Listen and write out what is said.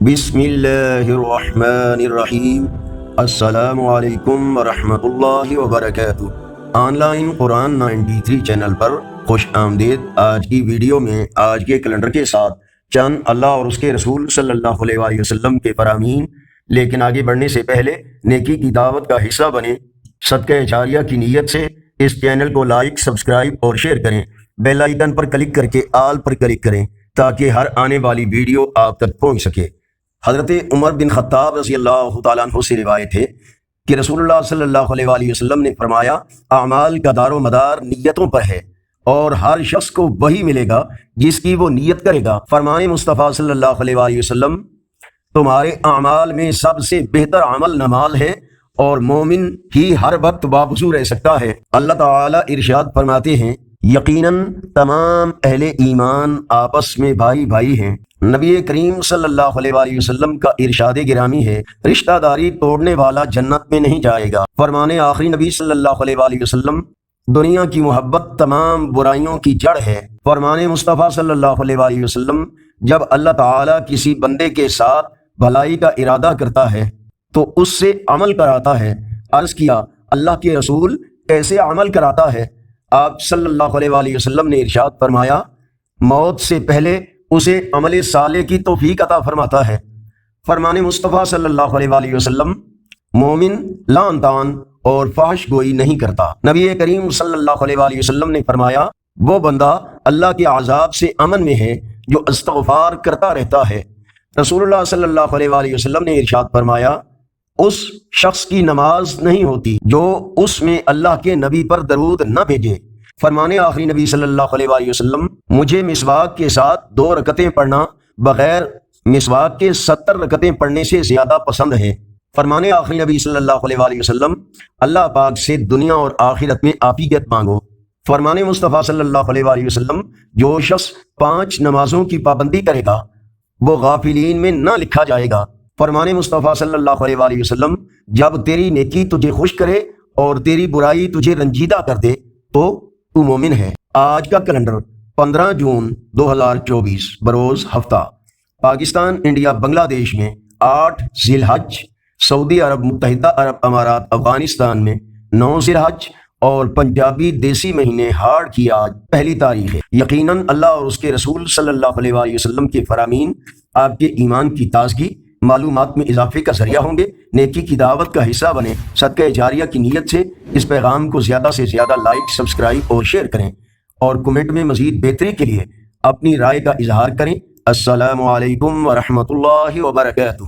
بسم اللہ الرحمن الرحیم۔ السلام علیکم ورحمۃ اللہ وبرکاتہ۔ آن لائن قرآن 93 چینل پر خوش آمدید۔ آج کی ویڈیو میں آج کے کیلنڈر کے ساتھ چند اللہ اور اس کے رسول صلی اللہ علیہ وسلم کے فرامین، لیکن آگے بڑھنے سے پہلے نیکی کی دعوت کا حصہ بنیں۔ صدقہ جاریہ کی نیت سے اس چینل کو لائک، سبسکرائب اور شیئر کریں۔ بیل آئیکن پر کلک کر کے آل پر کلک کریں تاکہ ہر آنے والی ویڈیو آپ تک پہنچ سکے۔ حضرت عمر بن خطاب رضی اللہ تعالیٰ عنہ سے روایت ہے کہ رسول اللہ صلی اللہ علیہ وآلہ وسلم نے فرمایا، اعمال کا دار و مدار نیتوں پر ہے اور ہر شخص کو وہی ملے گا جس کی وہ نیت کرے گا۔ فرمائے مصطفیٰ صلی اللہ علیہ وآلہ وسلم، تمہارے اعمال میں سب سے بہتر عمل نماز ہے اور مومن ہی ہر وقت باوضو رہ سکتا ہے۔ اللہ تعالیٰ ارشاد فرماتے ہیں، یقیناً تمام اہل ایمان آپس میں بھائی بھائی ہیں۔ نبی کریم صلی اللہ علیہ وآلہ وسلم کا ارشاد گرامی ہے، رشتہ داری توڑنے والا جنت میں نہیں جائے گا۔ فرمانے آخری نبی صلی اللہ علیہ وآلہ وسلم، دنیا کی محبت تمام برائیوں کی جڑ ہے۔ فرمانے مصطفیٰ صلی اللہ علیہ وآلہ وسلم، جب اللہ تعالیٰ کسی بندے کے ساتھ بھلائی کا ارادہ کرتا ہے تو اس سے عمل کراتا ہے۔ عرض کیا، اللہ کے رسول کیسے عمل کراتا ہے؟ آپ صلی اللہ علیہ وآلہ وسلم نے ارشاد فرمایا، موت سے پہلے اسے عمل صالح کی توفیق عطا فرماتا ہے۔ فرمان مصطفیٰ صلی اللہ علیہ وآلہ وسلم، مومن لعن طعن اور فحش گوئی نہیں کرتا۔ نبی کریم صلی اللہ علیہ وآلہ وسلم نے فرمایا، وہ بندہ اللہ کے عذاب سے امن میں ہے جو استغفار کرتا رہتا ہے۔ رسول اللہ صلی اللہ علیہ وآلہ وسلم نے ارشاد فرمایا، اس شخص کی نماز نہیں ہوتی جو اس میں اللہ کے نبی پر درود نہ بھیجے۔ فرمانے آخری نبی صلی اللہ علیہ وآلہ وسلم، مجھے مسواک کے ساتھ 2 رکعتیں پڑھنا بغیر مسواک کے 70 رکعتیں پڑھنے سے زیادہ پسند ہے۔ فرمانے آخری نبی صلی اللہ علیہ وآلہ وسلم، اللہ پاک سے دنیا اور آخرت میں عافیت مانگو۔ فرمانے مصطفیٰ صلی اللہ علیہ وآلہ وسلم، جو شخص 5 نمازوں کی پابندی کرے گا وہ غافلین میں نہ لکھا جائے گا۔ فرمانے مصطفیٰ صلی اللہ علیہ وآلہ وسلم، جب تیری نیکی تجھے خوش کرے اور تیری برائی تجھے رنجیدہ کر دے تو مومن ہے۔ آج کا کیلنڈر 15 جون 2024 بروز ہفتہ، پاکستان، انڈیا، بنگلہ دیش میں 8 ذی الحج، سعودی عرب، متحدہ عرب امارات، افغانستان میں 9 ذی الحج اور پنجابی دیسی مہینے ہاڑ کی آج پہلی تاریخ ہے۔ یقیناً اللہ اور اس کے رسول صلی اللہ علیہ وآلہ وسلم کے فرامین آپ کے ایمان کی تازگی، معلومات میں اضافے کا ذریعہ ہوں گے۔ نیکی کی دعوت کا حصہ بنیں۔ صدقہ جاریہ کی نیت سے اس پیغام کو زیادہ سے زیادہ لائک، سبسکرائب اور شیئر کریں اور کمنٹ میں مزید بہتری کے لیے اپنی رائے کا اظہار کریں۔ السلام علیکم ورحمۃ اللہ وبرکاتہ۔